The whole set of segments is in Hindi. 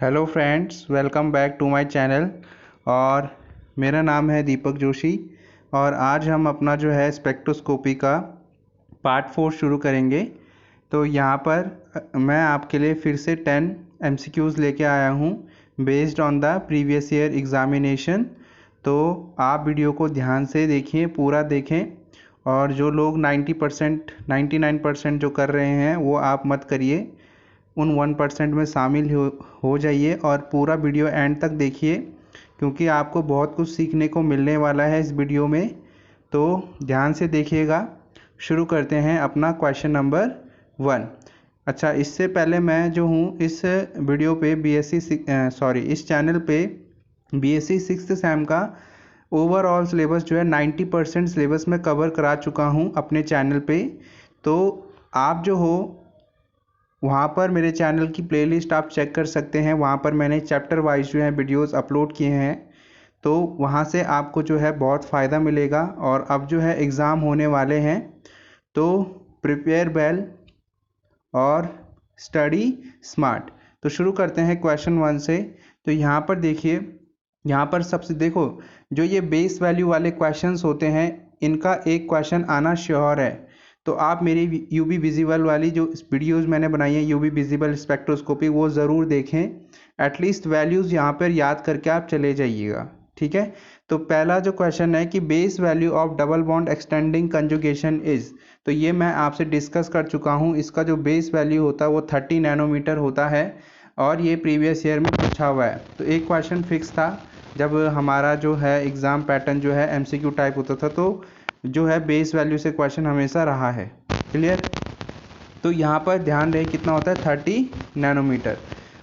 Hello friends, welcome back to my channel. और मेरा नाम है दीपक जोशी और आज हम अपना जो है स्पेक्ट्रोस्कोपी का पार्ट 4 शुरू करेंगे। तो यहाँ पर मैं आपके लिए फिर से 10 MCQs लेके आया हूँ based on the previous year examination. तो आप वीडियो को ध्यान से देखिए, पूरा देखें, और जो लोग 90% 99% जो कर रहे हैं वो आप मत करिए, उन 1% में शामिल हो जाइए और पूरा वीडियो एंड तक देखिए, क्योंकि आपको बहुत कुछ सीखने को मिलने वाला है इस वीडियो में। तो ध्यान से देखिएगा। शुरू करते हैं अपना क्वेश्चन नंबर 1। अच्छा, इससे पहले मैं जो हूँ इस वीडियो पे इस चैनल पे BSc 6th सेम का ओवरऑल सिलेबस जो है 90% सिलेबस में कवर करा चुका हूँ अपने चैनल पे। तो आप जो हो वहाँ पर मेरे चैनल की प्लेलिस्ट आप चेक कर सकते हैं। वहाँ पर मैंने चैप्टर वाइज जो है वीडियोस अपलोड किए हैं, तो वहाँ से आपको जो है बहुत फ़ायदा मिलेगा। और अब जो है एग्ज़ाम होने वाले हैं, तो प्रिपेयर वेल और स्टडी स्मार्ट। तो शुरू करते हैं क्वेश्चन 1 से। तो यहाँ पर देखिए, यहाँ पर सबसे देखो, जो ये बेस वैल्यू वाले क्वेश्चंस होते हैं, इनका एक क्वेश्चन आना श्योर है। तो आप मेरी यूवी विजिबल वाली जो वीडियोस मैंने बनाई है, यूवी विजिबल स्पेक्ट्रोस्कोपी, वो ज़रूर देखें। एटलीस्ट वैल्यूज़ यहाँ पर याद करके आप चले जाइएगा, ठीक है। तो पहला जो क्वेश्चन है कि base value of double bond extending conjugation is, तो ये मैं आपसे डिस्कस कर चुका हूँ। इसका जो बेस वैल्यू होता है वो 30 नैनोमीटर होता है और ये प्रीवियस ईयर में पूछा हुआ है। तो एक क्वेश्चन फिक्स था, जब हमारा जो है एग्ज़ाम पैटर्न जो है MCQ टाइप होता था, तो जो है बेस वैल्यू से क्वेश्चन हमेशा रहा है। क्लियर। तो यहाँ पर ध्यान रहे कितना होता है, 30 नैनोमीटर।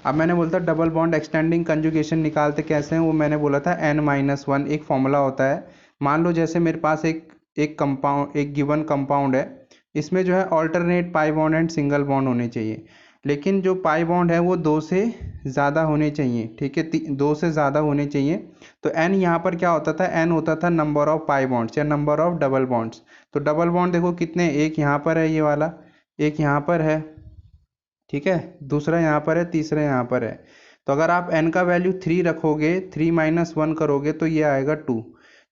अब मैंने बोला था डबल बॉन्ड एक्सटेंडिंग कंजुगेशन निकालते कैसे हैं, वो मैंने बोला था N-1 एक फॉर्मूला होता है। मान लो जैसे मेरे पास एक गिवन कंपाउंड है, इसमें जो है alternate pi bond and single bond होने चाहिए, लेकिन जो पाई बॉन्ड है वो 2 से ज़्यादा होने चाहिए, ठीक है, 2 से ज़्यादा होने चाहिए। तो N यहाँ पर क्या होता था, N होता था नंबर ऑफ पाई बॉन्ड्स या नंबर ऑफ डबल बॉन्ड्स। तो डबल बॉन्ड देखो कितने, एक यहाँ पर है, ये वाला एक यहाँ पर है, ठीक है, दूसरा यहाँ पर है, तीसरा यहाँ पर है। तो अगर आप N का वैल्यू 3 रखोगे, 3 - 1 करोगे, तो ये आएगा 2।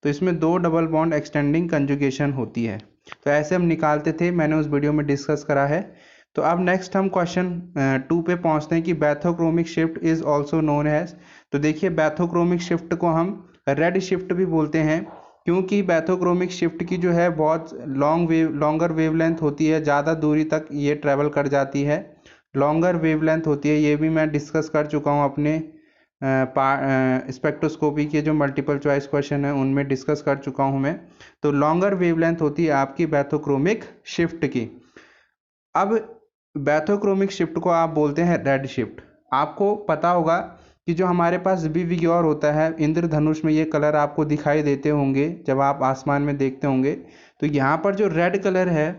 तो इसमें 2 डबल बॉन्ड एक्सटेंडिंग कंजुगेशन होती है। तो ऐसे हम निकालते थे, मैंने उस वीडियो में डिस्कस करा है। तो अब नेक्स्ट हम क्वेश्चन 2 पे पहुंचते हैं कि bathochromic shift is also known as. तो देखिए, बैथोक्रोमिक शिफ्ट को हम रेड शिफ्ट भी बोलते हैं, क्योंकि बैथोक्रोमिक शिफ्ट की जो है बहुत लॉन्गर वेवलेंथ होती है, ज़्यादा दूरी तक ये ट्रैवल कर जाती है, लॉन्गर वेवलेंथ होती है। ये भी मैं डिस्कस कर चुका हूँ अपने स्पेक्ट्रोस्कोपी के जो मल्टीपल चॉइस क्वेश्चन है उनमें डिस्कस कर चुका हूँ मैं। तो लॉन्गर वेवलेंथ होती है आपकी बैथोक्रोमिक शिफ्ट की। अब बैथोक्रोमिक शिफ्ट को आप बोलते हैं रेड शिफ्ट। आपको पता होगा कि जो हमारे पास विग्योर होता है, इंद्रधनुष में ये कलर आपको दिखाई देते होंगे जब आप आसमान में देखते होंगे। तो यहाँ पर जो रेड कलर है,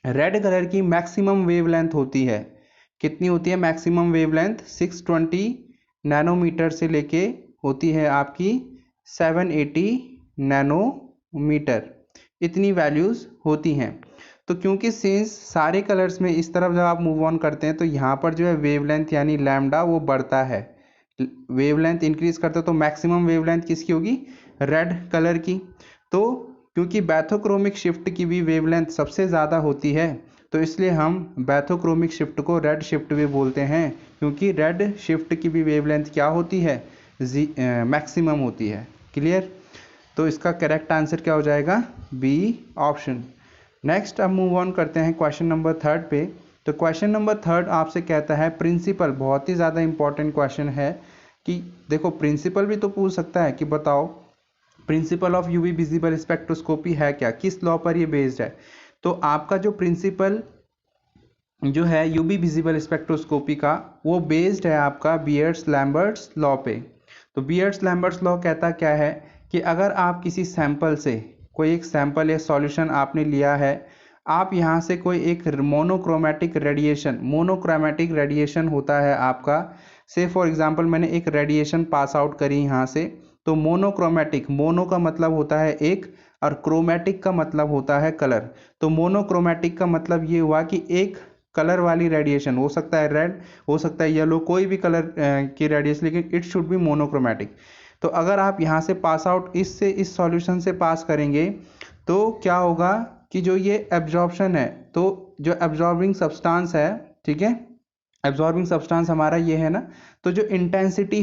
रेड कलर की मैक्सिमम वेवलेंथ होती है, कितनी होती है मैक्सिमम वेवलेंथ, 620 नैनोमीटर से लेके होती है आपकी 780 नैनोमीटर, इतनी वैल्यूज़ होती हैं। तो क्योंकि सिंस सारे कलर्स में इस तरफ जब आप मूव ऑन करते हैं, तो यहाँ पर जो है वेवलेंथ यानी लैम्डा वो बढ़ता है, वेवलेंथ इंक्रीज करता है। तो मैक्सिमम वेवलेंथ किसकी होगी, रेड कलर की। तो क्योंकि बैथोक्रोमिक शिफ्ट की भी वेवलेंथ सबसे ज़्यादा होती है, तो इसलिए हम बैथोक्रोमिक शिफ्ट को रेड शिफ्ट भी बोलते हैं, क्योंकि रेड शिफ्ट की भी वेवलेंथ क्या होती है, मैक्सिमम होती है। क्लियर। तो इसका करेक्ट आंसर क्या हो जाएगा, बी ऑप्शन। नेक्स्ट अब मूव ऑन करते हैं क्वेश्चन नंबर 3 पे। तो क्वेश्चन नंबर 3 आपसे कहता है प्रिंसिपल, बहुत ही ज़्यादा इंपॉर्टेंट क्वेश्चन है कि देखो, प्रिंसिपल भी तो पूछ सकता है कि बताओ principle of UV visible spectroscopy है क्या, किस लॉ पर ये बेस्ड है। तो आपका जो प्रिंसिपल जो है यूवी विजिबल स्पेक्ट्रोस्कोपी का, वो बेस्ड है आपका बियर्स-लैम्बर्ट्स लॉ पे। तो बियर्स-लैम्बर्ट्स लॉ कहता क्या है कि अगर आप किसी सैंपल से, कोई एक सैंपल या सॉल्यूशन आपने लिया है, आप यहाँ से कोई एक मोनोक्रोमेटिक रेडिएशन होता है आपका, से फॉर एग्जांपल मैंने एक रेडिएशन पास आउट करी यहाँ से। तो मोनोक्रोमेटिक, मोनो का मतलब होता है एक और क्रोमेटिक का मतलब होता है कलर। तो मोनोक्रोमेटिक का मतलब ये हुआ कि एक कलर वाली रेडिएशन, हो सकता है रेड, हो सकता है येलो, कोई भी कलर की रेडिएशन, लेकिन इट शुड बी मोनोक्रोमेटिक। तो अगर आप यहाँ से पास आउट इस सॉल्यूशन से पास करेंगे तो क्या होगा कि जो ये एब्जॉर्प्शन है, तो जो एब्जॉर्बिंग सब्सटेंस है, ठीक है, एब्जॉर्बिंग सब्सटेंस हमारा ये है ना, तो जो इंटेंसिटी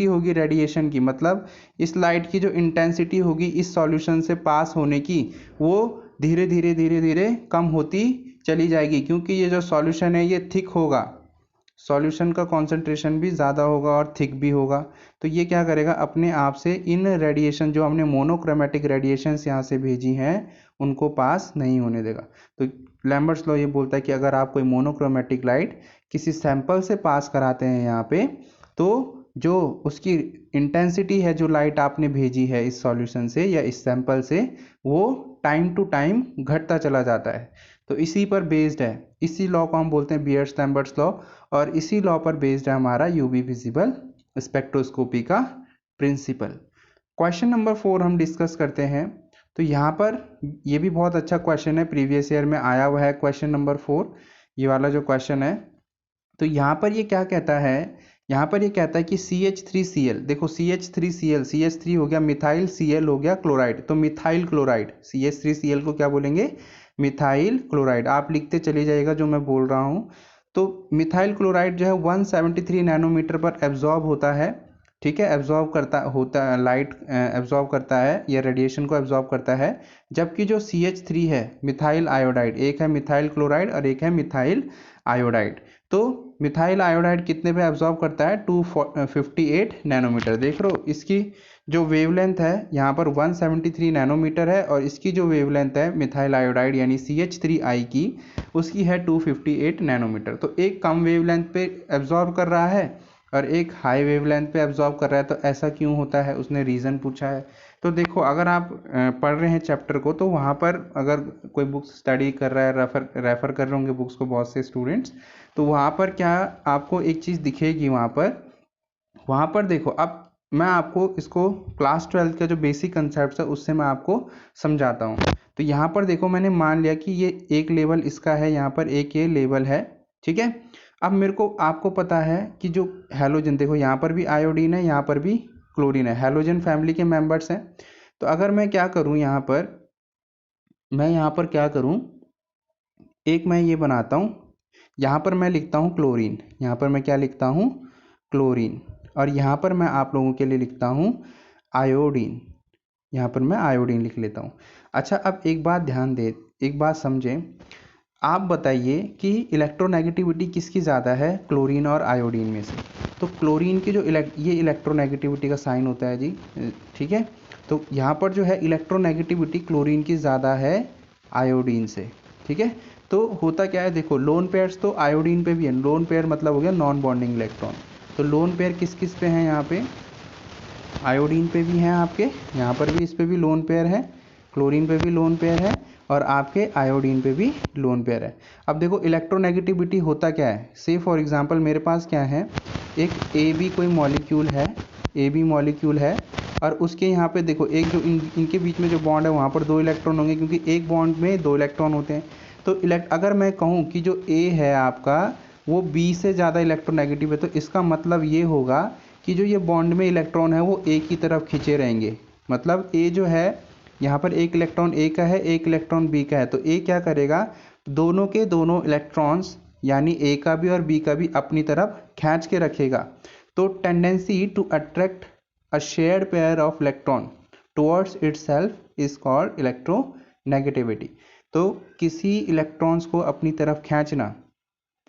होगी रेडिएशन की, मतलब इस लाइट की जो इंटेंसिटी होगी इस सॉल्यूशन से पास होने की, वो धीरे धीरे कम होती चली जाएगी, क्योंकि ये जो सॉल्यूशन है ये थिक होगा, सॉल्यूशन का कॉन्सेंट्रेशन भी ज़्यादा होगा और थिक भी होगा। तो ये क्या करेगा, अपने आप से इन रेडिएशन, जो हमने मोनोक्रोमेटिक रेडिएशंस यहाँ से भेजी हैं, उनको पास नहीं होने देगा। तो लैम्बर्ट्स लॉ ये बोलता है कि अगर आप कोई मोनोक्रोमेटिक लाइट किसी सैंपल से पास कराते हैं यहाँ पे, तो जो उसकी इंटेंसिटी है, जो लाइट आपने भेजी है इस सॉल्यूशन से या इस सैंपल से, वो टाइम टू टाइम घटता चला जाता है। तो इसी पर बेस्ड है, इसी लॉ को हम बोलते हैं बियर्स-लैम्बर्ट्स लॉ, और इसी लॉ पर बेस्ड है हमारा यूवी विजिबल स्पेक्ट्रोस्कोपी का प्रिंसिपल। क्वेश्चन नंबर 4 हम डिस्कस करते हैं। तो यहाँ पर ये भी बहुत अच्छा क्वेश्चन है, प्रीवियस ईयर में आया हुआ है क्वेश्चन नंबर 4, ये वाला जो क्वेश्चन है। तो यहाँ पर ये क्या कहता है, यहाँ पर ये कहता है कि CH3Cl, देखो CH3Cl, CH3 हो गया मिथाइल, Cl हो गया क्लोराइड, तो मिथाइल क्लोराइड, CH3Cl को क्या बोलेंगे, मिथाइल क्लोराइड। आप लिखते चले जाइएगा जो मैं बोल रहा हूँ। तो मिथाइल क्लोराइड जो है 173 नैनोमीटर पर एब्जॉर्ब होता है, ठीक है, एब्जॉर्ब करता होता है, लाइट एब्जॉर्ब करता है या रेडिएशन को एब्जॉर्ब करता है। जबकि जो CH3 है मिथाइल आयोडाइड, एक है मिथाइल क्लोराइड और एक है मिथाइल आयोडाइड, तो मिथाइल आयोडाइड कितने पे एब्जॉर्ब करता है, 258 नैनोमीटर। देख रहे हो, इसकी जो वेवलेंथ है यहाँ पर 173 नैनोमीटर है, और इसकी जो वेवलेंथ है मिथाइल आयोडाइड यानी CH3I की, उसकी है 258 नैनोमीटर। तो एक कम वेवलेंथ पे एब्जॉर्ब कर रहा है और एक हाई वेवलेंथ पे एब्जॉर्ब कर रहा है। तो ऐसा क्यों होता है, उसने रीज़न पूछा है। तो देखो, अगर आप पढ़ रहे हैं चैप्टर को, तो वहाँ पर अगर कोई बुक्स स्टडी कर रहा है, रेफ़र कर रहे होंगे बुक्स को बहुत से स्टूडेंट्स, तो वहाँ पर क्या आपको एक चीज़ दिखेगी, वहाँ पर देखो, अब मैं आपको इसको क्लास 12 का जो बेसिक कंसेप्ट है उससे मैं आपको समझाता हूँ। तो यहाँ पर देखो, मैंने मान लिया कि ये एक लेवल इसका है, यहाँ पर एक ये लेवल है, ठीक है। अब मेरे को, आपको पता है कि जो हैलोजन, देखो यहाँ पर भी आयोडीन है, यहाँ पर भी क्लोरीन है, हैलोजन फैमिली के मेंबर्स हैं। तो अगर मैं क्या करूँ यहाँ पर क्या करूँ, एक मैं ये बनाता हूँ, यहाँ पर मैं लिखता हूँ क्लोरीन, यहाँ पर मैं क्या लिखता हूँ, क्लोरीन, और यहाँ पर मैं आप लोगों के लिए लिखता हूँ आयोडीन, यहाँ पर मैं आयोडीन लिख लेता हूँ। अच्छा, अब एक बात ध्यान दे, एक बात समझें, आप बताइए कि इलेक्ट्रोनेगेटिविटी किसकी ज़्यादा है, क्लोरीन और आयोडीन में से। तो क्लोरीन की जो ये इलेक्ट्रोनेगेटिविटी का साइन होता है जी, ठीक है। तो यहाँ पर जो है इलेक्ट्रोनेगेटिविटी क्लोरीन की ज़्यादा है आयोडीन से, ठीक है। तो होता क्या है, देखो, लोन पेयर्स तो आयोडीन पे भी है, लोन पेयर मतलब हो गया नॉन बॉन्डिंग इलेक्ट्रॉन। तो लोन पेयर किस किस पे हैं, यहाँ पे आयोडीन पे भी हैं आपके, यहाँ पर भी इस पे भी लोन पेयर है, क्लोरीन पे भी लोन पेयर है, और आपके आयोडीन पे भी लोन पेयर है। अब देखो, इलेक्ट्रोनेगेटिविटी होता क्या है, से फॉर एग्जांपल मेरे पास क्या है, एक AB कोई मॉलिक्यूल है, AB मॉलिक्यूल है, और उसके यहाँ पे देखो, एक जो इनके बीच में जो बॉन्ड है वहाँ पर 2 इलेक्ट्रॉन होंगे, क्योंकि एक बॉन्ड में 2 इलेक्ट्रॉन होते हैं। तो अगर मैं कहूँ कि जो A है आपका वो B से ज़्यादा इलेक्ट्रोनेगेटिव है, तो इसका मतलब ये होगा कि जो ये बॉन्ड में इलेक्ट्रॉन है वो A की तरफ खींचे रहेंगे। मतलब A जो है, यहाँ पर एक इलेक्ट्रॉन A का है, एक इलेक्ट्रॉन B का है, तो A क्या करेगा, दोनों के दोनों इलेक्ट्रॉन्स यानी A का भी और B का भी अपनी तरफ खींच के रखेगा। तो tendency to attract a shared pair of electron towards itself is called electronegativity. तो किसी इलेक्ट्रॉन्स को अपनी तरफ खींचना,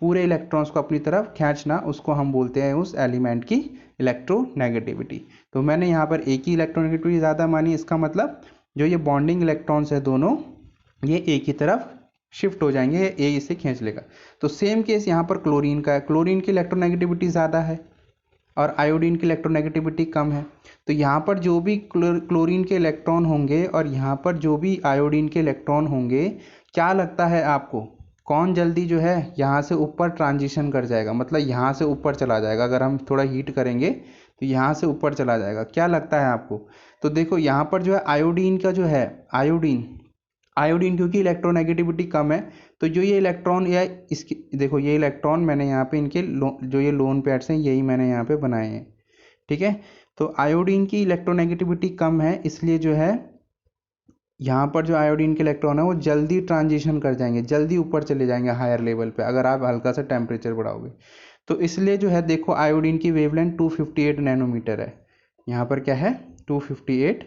पूरे इलेक्ट्रॉन्स को अपनी तरफ खींचना, उसको हम बोलते हैं उस एलिमेंट की इलेक्ट्रोनेगेटिविटी। तो मैंने यहाँ पर एक ही इलेक्ट्रोनेगेटिविटी ज़्यादा मानी, इसका मतलब जो ये बॉन्डिंग इलेक्ट्रॉन्स है दोनों, ये ए की तरफ शिफ्ट हो जाएंगे, ए इसे खींच लेगा। तो सेम केस यहाँ पर क्लोरीन का है, क्लोरीन की इलेक्ट्रोनेगेटिविटी ज़्यादा है और आयोडीन की इलेक्ट्रोनेगेटिविटी कम है। तो यहाँ पर जो भी क्लोरीन के इलेक्ट्रॉन होंगे और यहाँ पर जो भी आयोडीन के इलेक्ट्रॉन होंगे, क्या लगता है आपको, कौन जल्दी जो है यहाँ से ऊपर ट्रांजिशन कर जाएगा, मतलब यहाँ से ऊपर चला जाएगा। अगर हम थोड़ा हीट करेंगे तो यहाँ से ऊपर चला जाएगा, क्या लगता है आपको। तो देखो, यहाँ पर जो है आयोडीन का जो है, आयोडीन क्योंकि इलेक्ट्रोनेगेटिविटी कम है, तो जो ये इलेक्ट्रॉन या इसकी देखो ये इलेक्ट्रॉन मैंने यहाँ पे इनके जो ये लोन पेयर्स हैं यही मैंने यहाँ पे बनाए हैं, ठीक है। तो आयोडीन की इलेक्ट्रोनेगेटिविटी कम है, इसलिए जो है यहाँ पर जो आयोडीन के इलेक्ट्रॉन है वो जल्दी ट्रांजिशन कर जाएंगे, जल्दी ऊपर चले जाएंगे हायर लेवल पे अगर आप हल्का सा टेम्परेचर बढ़ाओगे। तो इसलिए जो है देखो आयोडीन की वेवलेंथ 258 नैनोमीटर है, यहाँ पर क्या है 258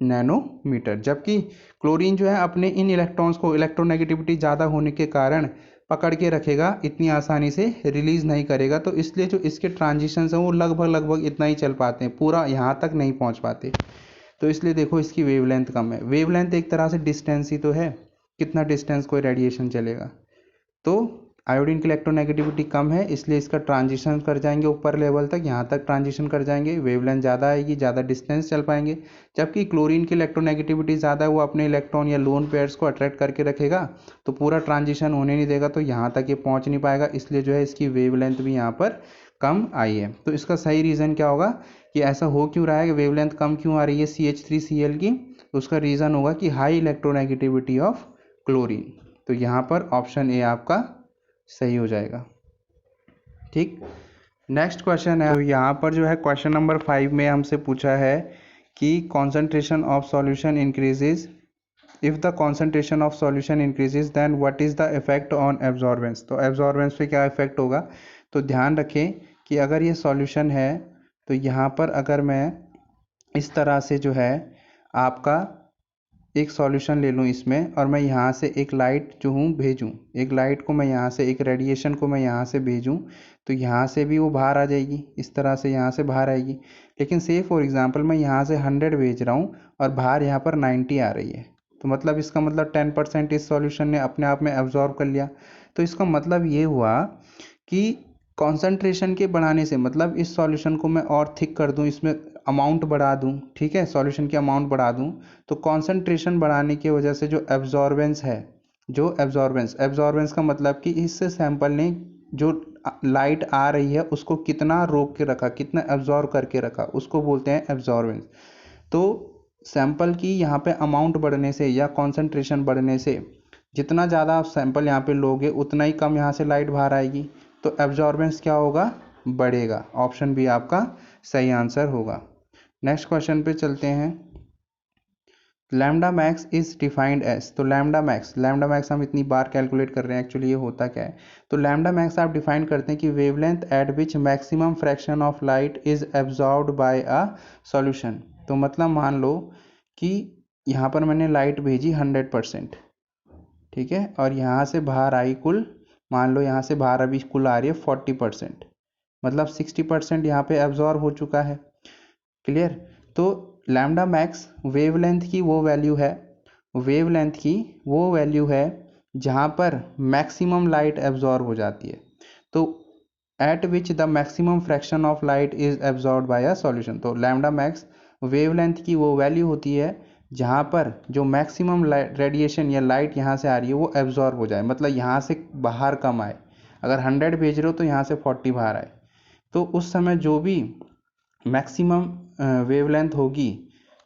नैनोमीटर, जबकि क्लोरीन जो है अपने इन इलेक्ट्रॉन्स को इलेक्ट्रोनेगेटिविटी ज़्यादा होने के कारण पकड़ के रखेगा, इतनी आसानी से रिलीज नहीं करेगा। तो इसलिए जो इसके ट्रांजिशंस हैं वो लगभग इतना ही चल पाते हैं, पूरा यहाँ तक नहीं पहुँच पाते। तो इसलिए देखो इसकी वेवलेंथ कम है। वेवलेंथ एक तरह से डिस्टेंस ही तो है, कितना डिस्टेंस कोई रेडिएशन चलेगा। तो आयोडीन की इलेक्ट्रोनेगेटिविटी कम है, इसलिए इसका ट्रांजिशन कर जाएंगे ऊपर लेवल तक, यहाँ तक ट्रांजिशन कर जाएंगे, वेवलेंथ ज़्यादा आएगी, ज़्यादा डिस्टेंस चल पाएंगे। जबकि क्लोरीन की इलेक्ट्रोनेगेटिविटी ज़्यादा है, वो अपने इलेक्ट्रॉन या लोन पेयर्स को अट्रैक्ट करके रखेगा, तो पूरा ट्रांजिशन होने नहीं देगा, तो यहाँ तक ये पहुँच नहीं पाएगा, इसलिए जो है इसकी वेवलेंथ भी यहाँ पर कम आई है। तो इसका सही रीज़न क्या होगा कि ऐसा हो क्यों रहा है कि वेवलेंथ कम क्यों आ रही है CH3Cl की, तो उसका रीज़न होगा कि हाई इलेक्ट्रोनेगेटिविटी ऑफ क्लोरीन। तो यहाँ पर ऑप्शन ए आपका सही हो जाएगा, ठीक। नेक्स्ट क्वेश्चन है, तो यहाँ पर जो है क्वेश्चन नंबर 5 में हमसे पूछा है कि concentration of solution increases, if the concentration of solution increases then what is the effect on absorbance. तो एब्जॉर्बेंस पे क्या इफेक्ट होगा, तो ध्यान रखें कि अगर ये सॉल्यूशन है तो यहाँ पर अगर मैं इस तरह से जो है आपका एक सॉल्यूशन ले लूँ इसमें, और मैं यहाँ से एक लाइट जो हूँ भेजूँ, एक लाइट को मैं यहाँ से, एक रेडिएशन को मैं यहाँ से भेजूँ, तो यहाँ से भी वो बाहर आ जाएगी, इस तरह से यहाँ से बाहर आएगी। लेकिन से फॉर एग्जांपल मैं यहाँ से 100 भेज रहा हूँ और बाहर यहाँ पर 90 आ रही है, तो मतलब इसका मतलब 10% इस सॉल्यूशन ने अपने आप में एब्जॉर्ब कर लिया। तो इसका मतलब ये हुआ कि कॉन्सेंट्रेशन के बढ़ाने से, मतलब इस सॉल्यूशन को मैं और थिक कर दूं, इसमें अमाउंट बढ़ा दूं, ठीक है, सॉल्यूशन की अमाउंट बढ़ा दूं, तो कॉन्सेंट्रेशन बढ़ाने की वजह से जो एब्जॉर्बेंस है, जो एब्जॉर्बेंस का मतलब कि इससे सैंपल ने जो लाइट आ रही है उसको कितना रोक के रखा, कितना एब्जॉर्ब करके रखा, उसको बोलते हैं एब्जॉर्बेंस। तो सैंपल की यहाँ पे अमाउंट बढ़ने से या कॉन्सेंट्रेशन बढ़ने से, जितना ज़्यादा आप सैंपल यहाँ पे लोगे उतना ही कम यहाँ से लाइट बाहर आएगी, तो एब्जॉर्बेंस क्या होगा, बढ़ेगा। ऑप्शन बी आपका सही आंसर होगा। नेक्स्ट क्वेश्चन पे चलते हैं। Lambda max is defined as, तो लैम्डा मैक्स हम इतनी बार कैलकुलेट कर रहे हैं, एक्चुअली ये होता क्या है, तो लैम्डा मैक्स आप डिफाइन करते हैं कि wavelength eight which maximum fraction of light is absorbed bye a solution. तो मतलब मान लो कि यहाँ पर मैंने लाइट भेजी 100%, ठीक है, और यहाँ से बाहर आई कुल, मान लो यहाँ से बाहर अभी कुल आ रही है 40%, मतलब 60% यहाँ पे एब्जॉर्ब हो चुका है, क्लियर। तो लैम्डा मैक्स वेवलेंथ की वो वैल्यू है, वेवलेंथ की वो वैल्यू है जहाँ पर मैक्सिमम लाइट एब्जॉर्ब हो जाती है, तो eight which the maximum fraction of light is absorb by a solution. तो लैम्डा मैक्स वेवलेंथ की वो वैल्यू होती है जहाँ पर जो मैक्सिमम रेडिएशन या लाइट यहाँ से आ रही है वो एब्जॉर्ब हो जाए, मतलब यहाँ से बाहर कम आए। अगर 100 भेज रहे हो तो यहाँ से 40 बाहर आए, तो उस समय जो भी मैक्सिमम वेवलेंथ होगी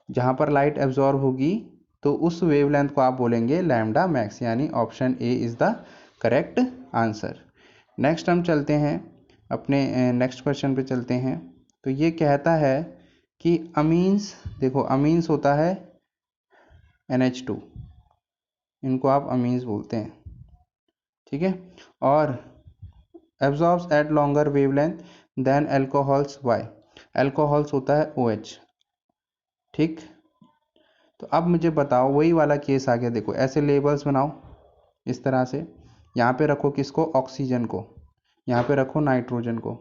जहाँ पर लाइट एब्जॉर्ब होगी, तो उस वेवलेंथ को आप बोलेंगे लैम्डा मैक्स, यानी option A is the correct answer. Next हम चलते हैं अपने नेक्स्ट क्वेश्चन पे चलते हैं। तो ये कहता है कि अमीन्स, देखो अमीन्स होता है NH2, इनको आप अमीन्स बोलते हैं, ठीक है, और absorbs at longer wavelength than alcohols why, alcohols होता है OH, ठीक। तो अब मुझे बताओ, वही वाला केस आ गया, देखो ऐसे लेबल्स बनाओ इस तरह से, यहाँ पे रखो किसको, ऑक्सीजन को, यहाँ पे रखो नाइट्रोजन को,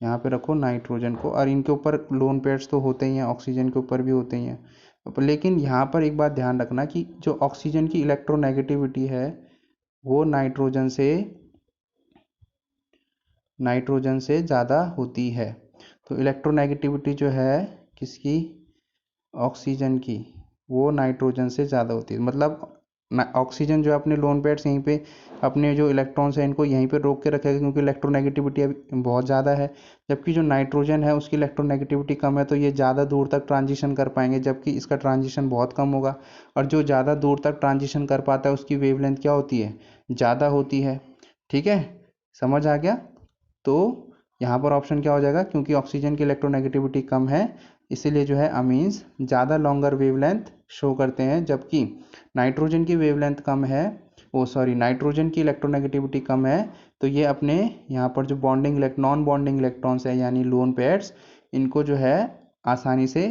यहाँ पे रखो नाइट्रोजन को, और इनके ऊपर लोन पेयर्स तो होते ही हैं, ऑक्सीजन के ऊपर भी होते ही हैं। लेकिन यहाँ पर एक बात ध्यान रखना कि जो ऑक्सीजन की इलेक्ट्रोनेगेटिविटी है वो नाइट्रोजन से ज़्यादा होती है। तो इलेक्ट्रोनेगेटिविटी जो है किसकी, ऑक्सीजन की, वो नाइट्रोजन से ज़्यादा होती है। मतलब ऑक्सीजन जो है अपने लोन पेयर्स यहीं पे अपने जो इलेक्ट्रॉन्स हैं इनको यहीं पे रोक के रखेगा, क्योंकि इलेक्ट्रोनेगेटिविटी अभी बहुत ज़्यादा है। जबकि जो नाइट्रोजन है उसकी इलेक्ट्रोनेगेटिविटी कम है, तो ये ज़्यादा दूर तक ट्रांजिशन कर पाएंगे, जबकि इसका ट्रांजिशन बहुत कम होगा। और जो ज़्यादा दूर तक ट्रांजिशन कर पाता है उसकी वेवलेंथ क्या होती है, ज़्यादा होती है। ठीक है, समझ आ गया। तो यहाँ पर ऑप्शन क्या हो जाएगा, क्योंकि ऑक्सीजन की इलेक्ट्रोनेगेटिविटी कम है इसीलिए जो है अमीन्स ज़्यादा लॉन्गर वेवलेंथ शो करते हैं, जबकि नाइट्रोजन की वेवलेंथ कम है, नाइट्रोजन की इलेक्ट्रोनेगेटिविटी कम है, तो ये अपने यहाँ पर जो नॉन बॉन्डिंग इलेक्ट्रॉन्स है यानी लोन पेयर्स, इनको जो है आसानी से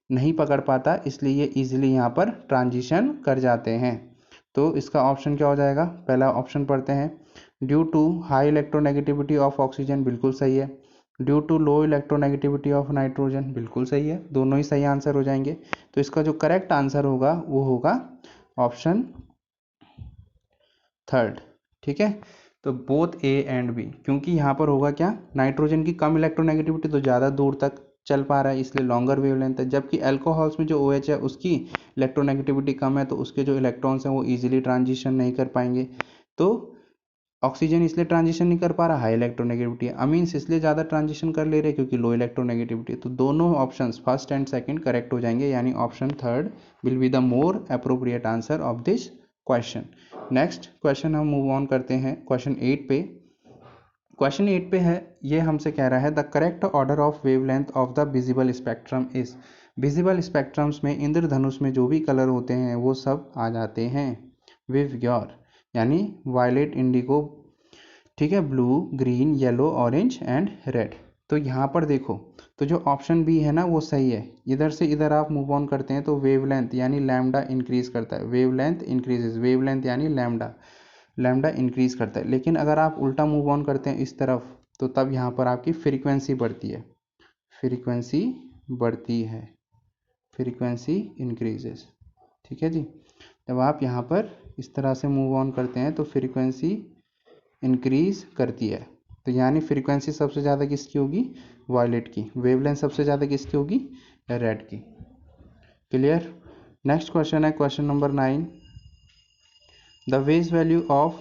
नहीं पकड़ पाता, इसलिए ये इजीली यहाँ पर ट्रांजिशन कर जाते हैं। तो इसका ऑप्शन क्या हो जाएगा, पहला ऑप्शन पढ़ते हैं, due to high electronegativity of oxygen, बिल्कुल सही है। Due to low electronegativity of nitrogen, बिल्कुल सही है, दोनों ही सही आंसर हो जाएंगे। तो इसका जो करेक्ट आंसर होगा वो होगा ऑप्शन थर्ड। ठीक है, तो बोथ ए एंड बी, क्योंकि यहाँ पर होगा क्या, नाइट्रोजन की कम इलेक्ट्रोनेगेटिविटी तो ज़्यादा दूर तक चल पा रहा है इसलिए लॉन्गर वेवलेंथ है, जबकि अल्कोहल्स में जो OH है उसकी इलेक्ट्रोनेगेटिविटी कम है, तो उसके जो इलेक्ट्रॉन्स हैं वो इजीली ट्रांजिशन नहीं कर पाएंगे। तो ऑक्सीजन इसलिए ट्रांजिशन नहीं कर पा रहा, हाई इलेक्ट्रोनेगेटिविटी है। अमीन्स इसलिए ज़्यादा ट्रांजिशन कर ले रहे क्योंकि लो इलेक्ट्रोनेगेटिविटी। तो दोनों options first and second correct हो जाएंगे, यानी option third will be the more appropriate answer of this question. Next question हम मूव ऑन करते हैं क्वेश्चन 8 पे। क्वेश्चन 8 पे है, ये हमसे कह रहा है the correct order of wavelength of the visible spectrum is. Visible spectrums में इंद्रधनुष में जो भी कलर होते हैं वो सब आ जाते हैं विव योर, यानी वायलेट, इंडिगो, ठीक है, blue, green, yellow, orange and red. तो यहाँ पर देखो, तो जो ऑप्शन बी है ना वो सही है। इधर से इधर आप मूव ऑन करते हैं तो वेवलेंथ यानी लैम्डा इंक्रीज करता है, वेवलेंथ इंक्रीजेज, वेवलेंथ यानी लैम्डा, लैम्डा इंक्रीज करता है। लेकिन अगर आप उल्टा मूव ऑन करते हैं इस तरफ, तो तब यहाँ पर आपकी फ्रीक्वेंसी बढ़ती है, फ्रीक्वेंसी बढ़ती है, फ्रीक्वेंसी इंक्रीजेस। ठीक है जी, जब आप यहाँ पर इस तरह से मूव ऑन करते हैं तो फ्रीक्वेंसी इंक्रीज करती है। तो यानी फ्रीक्वेंसी सबसे ज़्यादा किसकी होगी, वायलेट की, वेवलेंथ सबसे ज़्यादा किसकी होगी, रेड की। क्लियर। नेक्स्ट क्वेश्चन है question number 9, the base value of,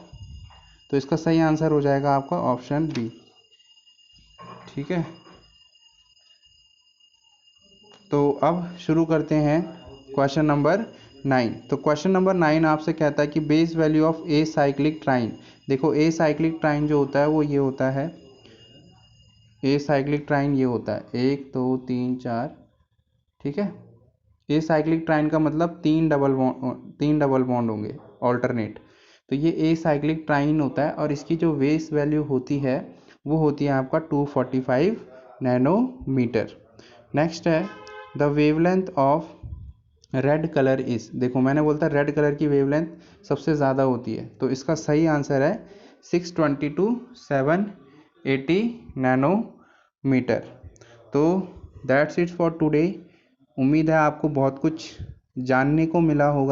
तो इसका सही आंसर हो जाएगा आपका ऑप्शन बी। ठीक है, तो अब शुरू करते हैं क्वेश्चन नंबर 9। तो क्वेश्चन नंबर 9 आपसे कहता है कि base value of acyclic triene. देखो ए साइक्लिक ट्राइन जो होता है वो ये होता है, ए साइक्लिक ट्राइन ये होता है 1 2 3 4। ठीक है, ए साइक्लिक ट्राइन का मतलब तीन डबल बॉन्ड होंगे ऑल्टरनेट। तो ये ए साइक्लिक ट्राइन होता है और इसकी जो बेस वैल्यू होती है वो होती है आपका 245 नैनोमीटर। नेक्स्ट है the wavelength of red colour is. देखो मैंने बोलता रेड कलर की वेवलेंथ सबसे ज़्यादा होती है, तो इसका सही आंसर है 622 780 नैनोमीटर। तो दैट्स इट फॉर टुडे। उम्मीद है आपको बहुत कुछ जानने को मिला होगा।